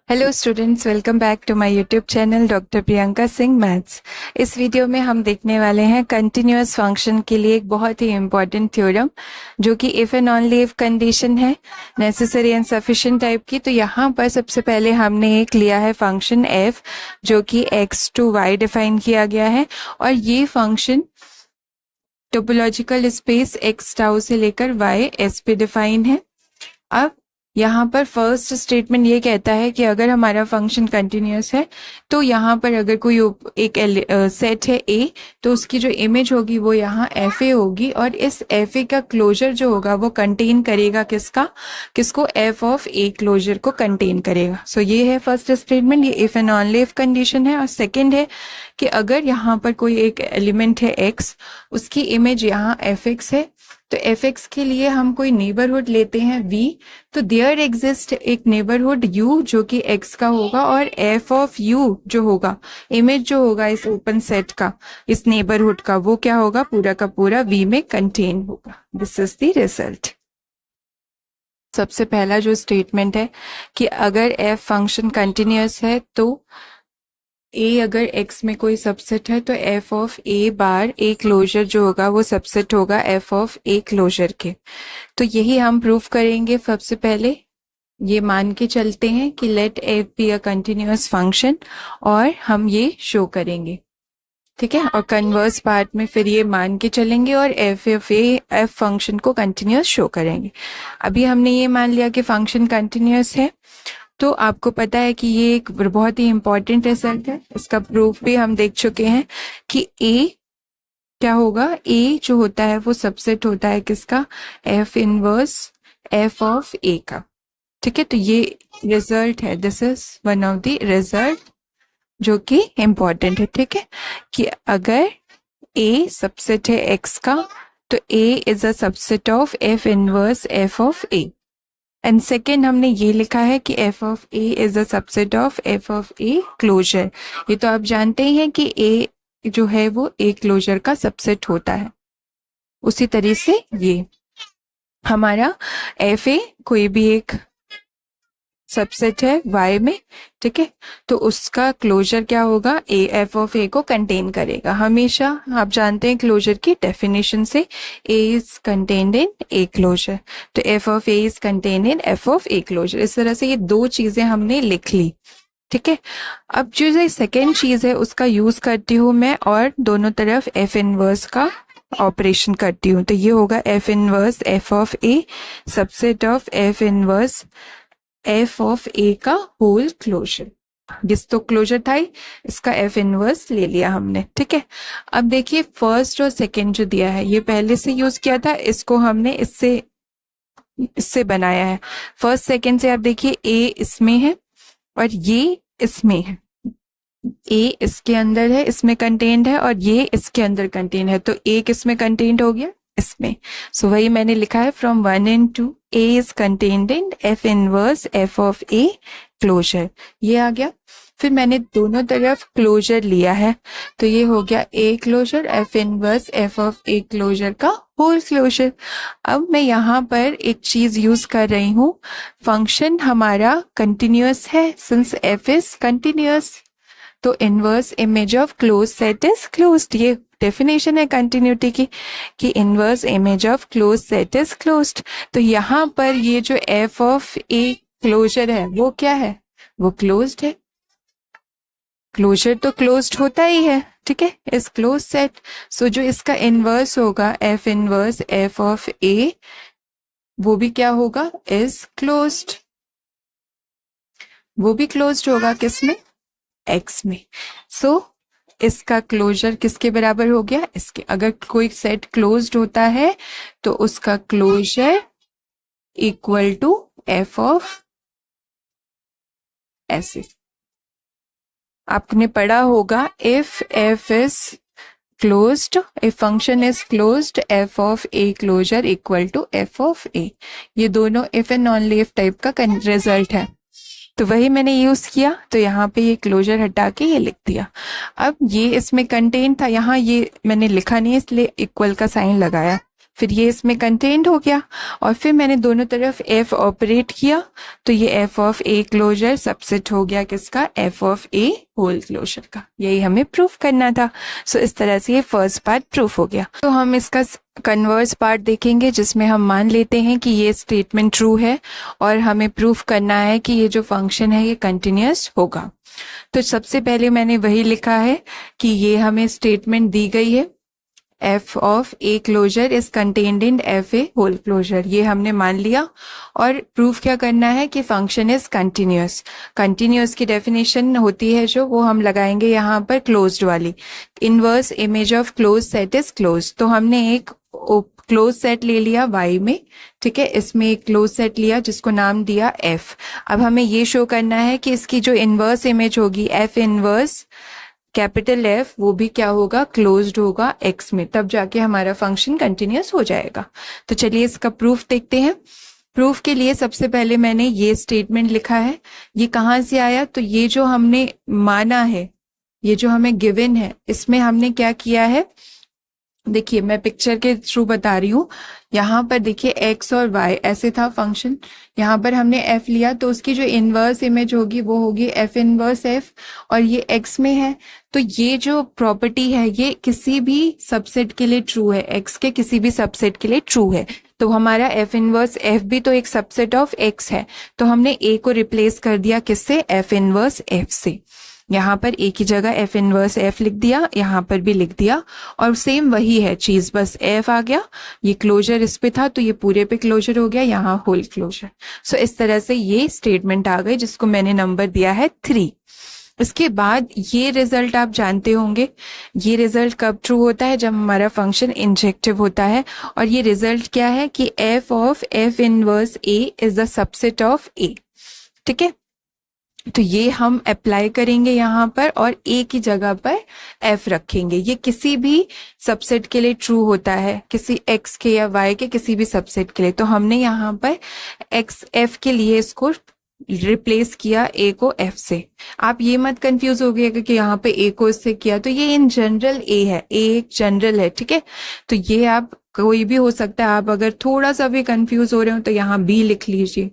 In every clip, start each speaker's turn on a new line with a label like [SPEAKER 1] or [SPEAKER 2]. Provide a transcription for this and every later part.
[SPEAKER 1] Hello students, welcome back to my YouTube channel doctor Priyanka Singh maths. इस video में हम देखने वाले हैं कंटिन्यूअस फंक्शन के लिए एक बहुत ही इम्पॉर्टेंट थ्योरम, जो कि if and only if condition है, नेसेसरी एंड सफिशिएंट टाइप की। तो यहाँ पर सबसे पहले हमने एक लिया है फंक्शन f, जो कि x टू y डिफाइन किया गया है, और ये function topological space x tau से लेकर y s पे डिफाइन है। अब यहाँ पर फर्स्ट स्टेटमेंट ये कहता है कि अगर हमारा फंक्शन कंटिन्यूअस है तो यहाँ पर अगर कोई एक सेट है A, तो उसकी जो इमेज होगी वो यहाँ FA होगी, और इस FA का क्लोजर जो होगा वो कंटेन करेगा किसको f ऑफ A क्लोजर को कंटेन करेगा। सो ये है फर्स्ट स्टेटमेंट, ये if and only if condition है। और सेकंड है कि अगर यहाँ पर कोई एक एलिमेंट है x, उसकी इमेज यहाँ fx है, तो fx के लिए हम कोई नेबरहुड लेते हैं v, तो देयर एग्जिस्ट एक नेबरहुड u जो कि x का होगा, और f ऑफ u जो होगा, इमेज जो होगा इस ओपन सेट का, इस नेबरहुड का, वो क्या होगा, पूरा का पूरा v में कंटेन होगा। This is the result. सबसे पहला जो स्टेटमेंट है कि अगर f फंक्शन कंटिन्यूअस है तो a अगर x में कोई सबसेट है तो f of a bar a closure जो होगा वो सबसेट होगा f ऑफ a क्लोजर के। तो यही हम प्रूफ करेंगे। सबसे पहले ये मान के चलते हैं कि let f be a continuous function, और हम ये शो करेंगे, ठीक है। और कन्वर्स पार्ट में फिर ये मान के चलेंगे और f फंक्शन को कंटिन्यूअस शो करेंगे। अभी हमने ये मान लिया कि फंक्शन कंटिन्यूअस है, तो आपको पता है कि ये एक बहुत ही इंपॉर्टेंट रिजल्ट है। इसका प्रूफ भी हम देख चुके हैं कि a क्या होगा, a जो होता है वो सबसेट होता है किसका, f inverse f of a का, ठीक है। तो ये रिजल्ट है, this is one of the result जो कि इंपॉर्टेंट है, ठीक है, कि अगर a सबसेट है x का तो a is a subset of f inverse f of a। And second हमने ये लिखा है कि f of a is a subset of f of a closure. ये तो आप जानते ही हैं कि a जो है वो a क्लोजर का सबसेट होता है। उसी तरह से ये हमारा fa कोई भी एक सबसेट है y में, ठीक है, तो उसका क्लोजर क्या होगा, a f ऑफ a को कंटेन करेगा। हमेशा आप जानते हैं क्लोजर की डेफिनेशन से, a is contained in a closure, तो f of a is contained in f of a closure. इस तरह से ये दो चीजें हमने लिख ली, ठीक है। अब जो ये सेकेंड चीज है उसका यूज करती हूँ मैं, और दोनों तरफ f इनवर्स का ऑपरेशन करती हूँ। तो ये होगा f inverse f of a subset of f inverse f of a का होल क्लोजर। जिस तो क्लोजर था इसका f इनवर्स ले लिया हमने, ठीक है। अब देखिए फर्स्ट और सेकंड जो दिया है ये पहले से यूज किया था, इसको हमने इससे बनाया है। फर्स्ट सेकंड से आप देखिए a इसमें है और ये इसमें है, a इसके अंदर है, इसमें कंटेन्ड है, और ये इसके अंदर कंटेन्ड है, तो a किसमें कंटेन्ड हो गया, इसमें। सो वही मैंने लिखा है from 1 and 2 a is contained in f inverse f of a closure, ये आ गया। फिर मैंने दोनों तरफ क्लोजर लिया है, तो ये हो गया a closure f inverse f of a closure का होल क्लोजर। अब मैं यहाँ पर एक चीज यूज कर रही हूँ, फंक्शन हमारा कंटिन्यूअस है, सिंस f इज कंटिन्यूअस तो inverse image of close set is closed. ये डेफिनेशन है कंटिन्यूटी की कि inverse image of close set is closed. तो यहाँ पर ये जो f ऑफ a क्लोजर है वो क्या है, वो क्लोज्ड है। क्लोजर तो क्लोज्ड होता ही है, ठीक है, इस क्लोज सेट। सो जो इसका इनवर्स होगा f inverse f of a, वो भी क्या होगा, इज क्लोज्ड। वो भी क्लोज्ड होगा किसमें, x में। सो इसका क्लोजर किसके बराबर हो गया, इसके। अगर कोई सेट क्लोज्ड होता है तो उसका closure equal to f of ऐसे आपने पढ़ा होगा, if f is closed, if function is closed, f of a closure equal to f of a। ये दोनों if and only if type का रिजल्ट है, तो वही मैंने यूज किया। तो यहाँ पे ये क्लोजर हटा के ये लिख दिया। अब ये इसमें कंटेन था, यहाँ ये मैंने लिखा नहीं इसलिए इक्वल का साइन लगाया। फिर ये इसमें कंटेन्ड हो गया, और फिर मैंने दोनों तरफ एफ ऑपरेट किया, तो ये F of A closure subset हो गया किसका, F of A whole closure का। यही हमें प्रूफ करना था। सो इस तरह से ये फर्स्ट पार्ट प्रूफ हो गया। तो हम इसका कन्वर्स पार्ट देखेंगे, जिसमें हम मान लेते हैं कि ये स्टेटमेंट ट्रू है और हमें प्रूफ करना है कि ये जो फंक्शन है ये कंटिन्यूअस होगा। तो सबसे पहले मैंने वही लिखा है कि ये हमें स्टेटमेंट दी गई है, F of A closure is contained in F A whole closure, ये हमने मान लिया। और प्रूफ क्या करना है कि फंक्शन इज कंटिन्यूअस। कंटिन्यूअस की डेफिनेशन होती है जो, वो हम लगाएंगे यहाँ पर क्लोज्ड वाली, inverse image of close set is close. तो हमने एक क्लोज सेट ले लिया y में, ठीक है, इसमें एक क्लोज सेट लिया जिसको नाम दिया f। अब हमें ये शो करना है कि इसकी जो इनवर्स इमेज होगी f इनवर्स कैपिटल F, वो भी क्या होगा, क्लोज्ड होगा x में, तब जाके हमारा फंक्शन कंटिन्यूअस हो जाएगा। तो चलिए इसका प्रूफ देखते हैं। प्रूफ के लिए सबसे पहले मैंने ये स्टेटमेंट लिखा है। ये कहाँ से आया, तो ये जो हमने माना है, ये जो हमें गिवन है, इसमें हमने क्या किया है, देखिए मैं पिक्चर के थ्रू बता रही हूँ। यहाँ पर देखिए x और y ऐसे था फंक्शन, यहाँ पर हमने f लिया, तो उसकी जो इनवर्स इमेज होगी वो होगी f इनवर्स f, और ये x में है। तो ये जो प्रॉपर्टी है ये किसी भी सबसेट के लिए ट्रू है, x के किसी भी सबसेट के लिए ट्रू है। तो हमारा f इनवर्स f भी तो एक सबसेट ऑफ x है, तो हमने a को रिप्लेस कर दिया किससे, f इनवर्स f से। यहाँ पर एक ही जगह f इनवर्स f लिख दिया, यहाँ पर भी लिख दिया, और सेम वही है चीज, बस f आ गया, ये क्लोजर इस पे था तो ये पूरे पे क्लोजर हो गया, यहाँ होल क्लोजर। सो इस तरह से ये स्टेटमेंट आ गई जिसको मैंने नंबर दिया है 3। इसके बाद ये रिजल्ट आप जानते होंगे, ये रिजल्ट कब ट्रू होता है, जब हमारा फंक्शन इंजेक्टिव होता है। और ये रिजल्ट क्या है कि f of f inverse a is the subset of a, ठीक है। तो ये हम अप्लाई करेंगे यहाँ पर, और a की जगह पर f रखेंगे। ये किसी भी सबसेट के लिए ट्रू होता है, किसी x के या y के किसी भी सबसेट के लिए। तो हमने यहाँ पर f के लिए इसको रिप्लेस किया a को f से। आप ये मत कंफ्यूज हो गए कि यहाँ पे a को इससे किया, तो ये इन जनरल a है, a एक जनरल है, ठीक है। तो ये आप कोई भी हो सकता है, आप अगर थोड़ा सा भी कंफ्यूज हो रहे हो तो यहाँ b लिख लीजिए।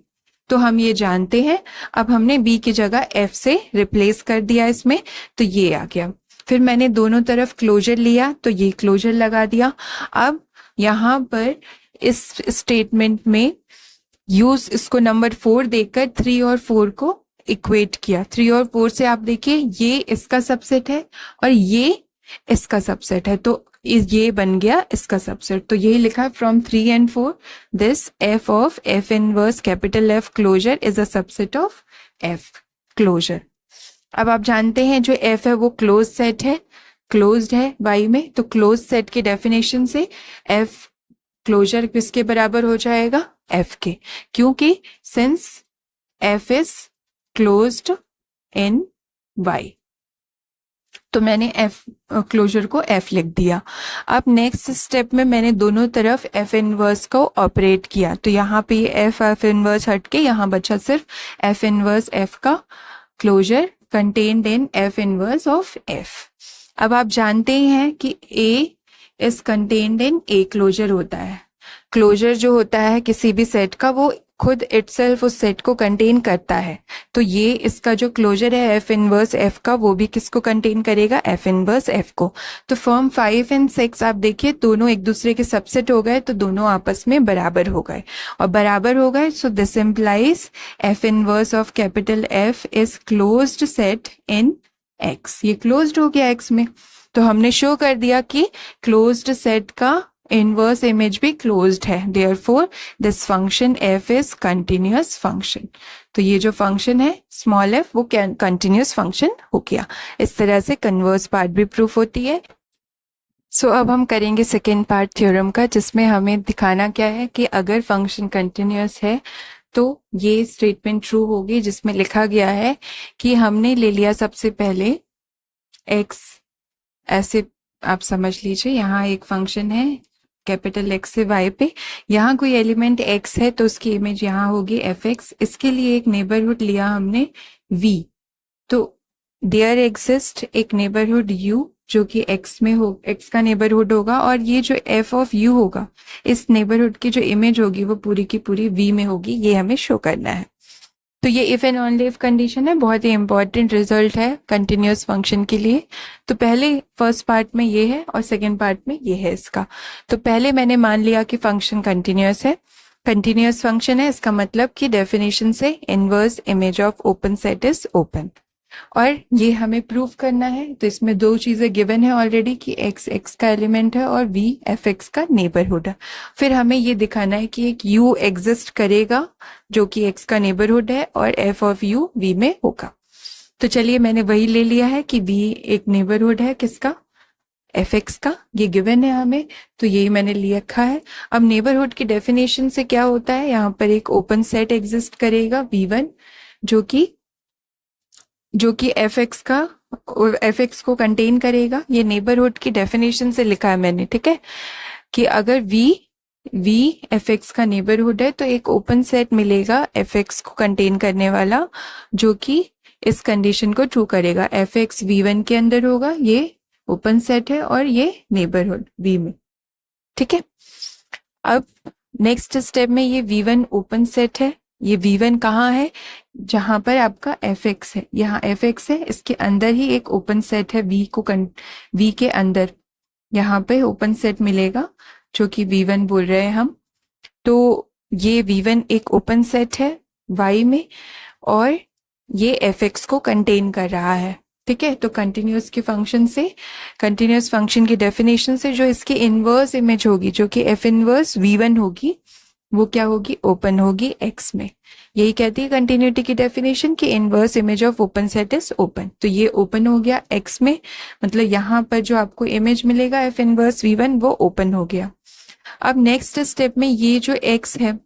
[SPEAKER 1] तो हम ये जानते हैं, अब हमने b की जगह f से रिप्लेस कर दिया इसमें, तो ये आ गया। फिर मैंने दोनों तरफ क्लोजर लिया, तो ये क्लोजर लगा दिया। अब यहाँ पर इस स्टेटमेंट में यूज इसको नंबर 4 देकर 3 और 4 को इक्वेट किया। 3 और 4 से आप देखिए ये इसका सबसेट है और ये इसका सबसेट है, तो ये बन गया इसका सबसेट। तो यही लिखा है from 3 and 4 this f of f inverse capital F closure is a subset of f closure. अब आप जानते हैं जो f है वो क्लोज सेट है, क्लोज्ड है y में, तो क्लोज सेट की डेफिनेशन से f क्लोजर किसके बराबर हो जाएगा, f के, क्योंकि since f is closed in y, तो मैंने f क्लोजर को f लिख दिया। अब नेक्स्ट स्टेप में मैंने दोनों तरफ f इनवर्स को ऑपरेट किया, तो यहाँ पे ये f इनवर्स हट के यहाँ बचा सिर्फ f इनवर्स f का closure contained in f inverse of f। अब आप जानते ही हैं कि a is contained in a closure होता है। क्लोजर जो होता है किसी भी सेट का वो खुद इटसेल्फ उस सेट को कंटेन करता है, तो ये इसका जो क्लोजर है f इनवर्स f का वो भी किसको कंटेन करेगा, f इनवर्स f को। तो फॉर्म 5 and 6 आप देखिए दोनों एक दूसरे के सबसेट हो गए, तो दोनों आपस में बराबर हो गए, और बराबर हो गए so this implies f inverse of capital F is closed set in x। ये क्लोज्ड हो गया x में, तो हमने शो कर दिया कि क्लोज्ड सेट का इनवर्स इमेज भी क्लोज्ड है, therefore this function f is continuous function. तो ये जो फंक्शन है स्मॉल f वो कंटिन्यूअस फंक्शन हो गया। इस तरह से कन्वर्स पार्ट भी प्रूफ होती है। सो अब हम करेंगे सेकेंड पार्ट थ्योरम का, जिसमें हमें दिखाना क्या है कि अगर फंक्शन कंटिन्यूअस है तो ये स्टेटमेंट ट्रू होगी, जिसमें लिखा गया है कि हमने ले लिया सबसे पहले x, ऐसे आप समझ लीजिए यहाँ एक फंक्शन है कैपिटल X से Y पे, यहाँ कोई एलिमेंट X है तो उसकी इमेज यहाँ होगी fx। इसके लिए एक नेबरहुड लिया हमने V, तो देयर एग्जिस्ट एक नेबरहुड U जो कि x में हो, x का नेबरहुड होगा, और ये जो f ऑफ u होगा, इस नेबरहुड की जो इमेज होगी वो पूरी की पूरी v में होगी, ये हमें शो करना है। तो ये if and only if condition है, बहुत ही इंपॉर्टेंट रिजल्ट है कंटिन्यूअस फंक्शन के लिए। तो पहले फर्स्ट पार्ट में ये है और सेकेंड पार्ट में ये है इसका। तो पहले मैंने मान लिया कि फंक्शन कंटिन्यूअस है, कंटिन्यूअस फंक्शन है, इसका मतलब कि डेफिनेशन से inverse image of open set is open, और ये हमें प्रूव करना है। तो इसमें दो चीजें गिवन है ऑलरेडी कि x x का एलिमेंट है और v f x का नेबरहुड है। फिर हमें ये दिखाना है कि एक u एग्जिस्ट करेगा जो कि x का नेबरहुड है और f ऑफ u v में होगा। तो चलिए मैंने वही ले लिया है कि v एक नेबरहुड है किसका, एफ एक्स का, ये गिवन है हमें, तो यही मैंने ले रखा है। अब नेबरहुड की डेफिनेशन से क्या होता है, यहाँ पर एक ओपन सेट एग्जिस्ट करेगा v1 जो कि एफ एक्स को कंटेन करेगा। ये नेबरहुड की डेफिनेशन से लिखा है मैंने, ठीक है, कि अगर v एफ एक्स का नेबरहुड है तो एक ओपन सेट मिलेगा एफ एक्स को कंटेन करने वाला, जो कि इस कंडीशन को ट्रू करेगा। एफ एक्स v1 के अंदर होगा, ये ओपन सेट है और ये नेबरहुड v में, ठीक है। अब नेक्स्ट स्टेप में ये v1 ओपन सेट है, ये v1 कहाँ है, जहां पर आपका fx है, यहाँ fx है, इसके अंदर ही एक ओपन सेट है v के अंदर यहाँ पे ओपन सेट मिलेगा जो कि v1 बोल रहे हैं हम। तो ये v1 एक ओपन सेट है y में और ये fx को कंटेन कर रहा है, ठीक है। तो कंटिन्यूअस के फंक्शन से, कंटिन्यूअस फंक्शन की डेफिनेशन से जो इसकी इनवर्स इमेज होगी जो कि f इनवर्स v1 होगी, वो क्या होगी, ओपन होगी x में। यही कहती है कंटिन्यूटी की डेफिनेशन कि inverse image of open set is open. तो ये ओपन हो गया x में, मतलब यहाँ पर जो आपको इमेज मिलेगा f इनवर्स v1 वो ओपन हो गया। अब नेक्स्ट स्टेप में ये जो x है,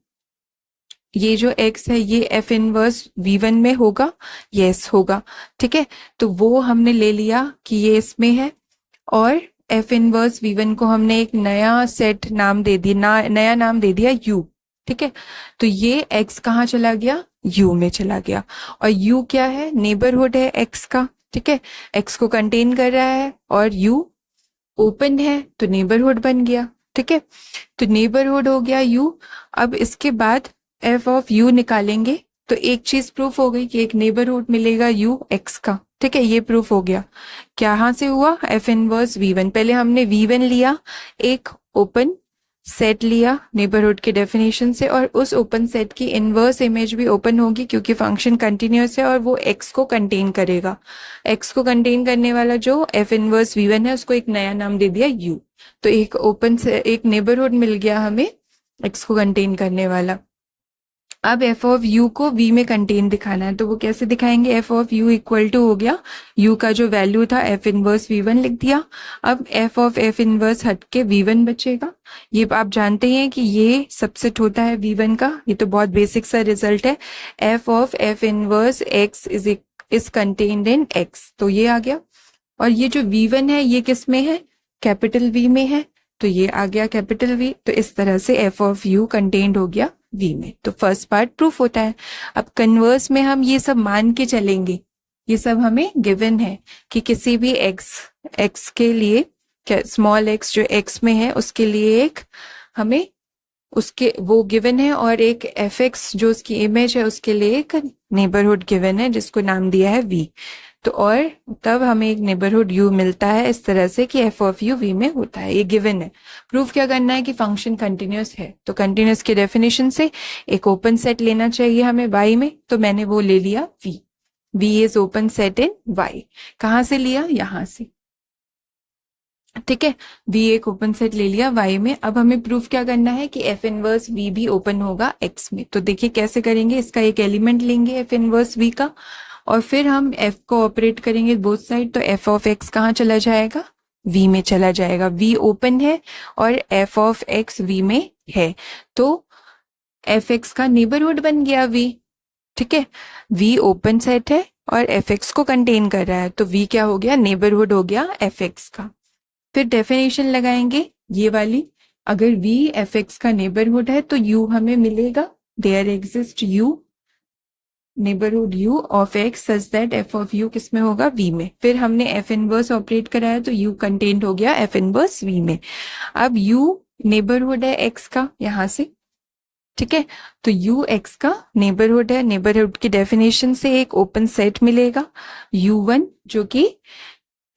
[SPEAKER 1] ये जो x है ये f इनवर्स v1 में होगा, यस होगा, ठीक है। तो वो हमने ले लिया कि ये इसमें है, और f इनवर्स v1 को हमने एक नया सेट नाम दे दिया, नया नाम दे दिया u, ठीक है। तो ये x कहाँ चला गया, u में चला गया, और u क्या है, नेबरहुड है x का, ठीक है, x को कंटेन कर रहा है और u ओपन है तो नेबरहुड बन गया, ठीक है। तो नेबरहुड हो गया u। अब इसके बाद f ऑफ u निकालेंगे तो एक चीज प्रूफ हो गई कि एक नेबरहुड मिलेगा u x का, ठीक है, ये प्रूफ हो गया। कहाँ से हुआ, f इनवर्स v1, पहले हमने v1 लिया, एक ओपन सेट लिया नेबरहुड के डेफिनेशन से, और उस ओपन सेट की इनवर्स इमेज भी ओपन होगी क्योंकि फंक्शन कंटिन्यूअस है और वो x को कंटेन करेगा। x को कंटेन करने वाला जो f इनवर्स v1 है उसको एक नया नाम दे दिया u। तो एक ओपन से एक नेबरहुड मिल गया हमें x को कंटेन करने वाला। अब f ऑफ u को v में कंटेन दिखाना है, तो वो कैसे दिखाएंगे, f of u equal to हो गया u का जो वैल्यू था f इनवर्स v1 लिख दिया। अब f ऑफ f इनवर्स हट के v1 बचेगा। ये आप जानते हैं कि ये सबसेट होता है v1 का, ये तो बहुत बेसिक सा रिजल्ट है। f of f inverse x is contained in x, तो ये आ गया। और ये जो v1 है ये किस में है, कैपिटल V में है, तो ये आ गया कैपिटल V। तो इस तरह से f ऑफ u कंटेन्ड हो गया v में। तो फर्स्ट पार्ट प्रूफ होता है। अब कन्वर्स में हम ये सब मान के चलेंगे, ये सब हमें गिवन है कि किसी भी x के लिए, स्मॉल x जो x में है उसके लिए एक हमें उसके वो गिवन है, और एक fx जो उसकी इमेज है उसके लिए एक नेबरहुड गिवन है जिसको नाम दिया है v। तो और तब हमें एक नेबरहुड u मिलता है इस तरह से कि f ऑफ u v में होता है, ये गिवन है। प्रूफ क्या करना है कि फंक्शन कंटिन्यूअस है, तो कंटिन्यूअस के डेफिनेशन से एक ओपन सेट लेना चाहिए हमें y में, तो मैंने वो ले लिया v is open set in y। कहाँ से लिया, यहाँ से, ठीक है, v एक ओपन सेट ले लिया y में। अब हमें प्रूफ क्या करना है कि f इनवर्स v भी ओपन होगा x में। तो देखिए कैसे करेंगे, इसका एक एलिमेंट लेंगे f इनवर्स v का, और फिर हम f को ऑपरेट करेंगे बोथ साइड। तो f ऑफ x कहाँ चला जाएगा, v में चला जाएगा, v ओपन है और f ऑफ x v में है, तो f x का नेबरहुड बन गया v, ठीक है। v ओपन सेट है और f x को कंटेन कर रहा है, तो v क्या हो गया, नेबरहुड हो गया f x का। फिर डेफिनेशन लगाएंगे ये वाली, अगर v f x का नेबरहुड है तो u हमें मिलेगा, there exist u neighbourhood u of x such that f of u किस में होगा, v में। फिर हमने f इनवर्स ऑपरेट कराया तो u कंटेंट हो गया f इनवर्स v में। अब u नेबरहुड है x का यहां से, ठीक है, तो u x का नेबरहुड है। नेबरहुड की डेफिनेशन से एक ओपन सेट मिलेगा u1 जो कि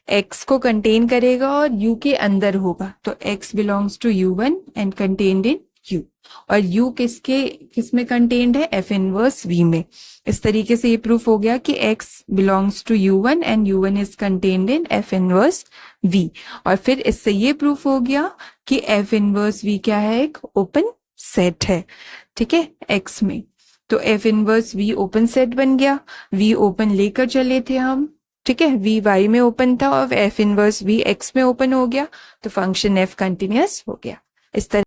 [SPEAKER 1] x को कंटेन करेगा और u के अंदर होगा, तो x belongs to u1 and contained in u, और u किस में कंटेन्ड है, f इनवर्स v में। इस तरीके से ये प्रूफ हो गया कि x belongs to u1 and u1 is contained in f inverse v। और फिर इससे ये प्रूफ हो गया कि f इनवर्स v क्या है, एक ओपन सेट है, ठीक है, x में। तो f inverse v open set बन गया, v ओपन लेकर चले थे हम, ठीक है, v y में ओपन था और f इनवर्स v x में ओपन हो गया, तो फंक्शन f कंटिन्यूअस हो गया। इस तरह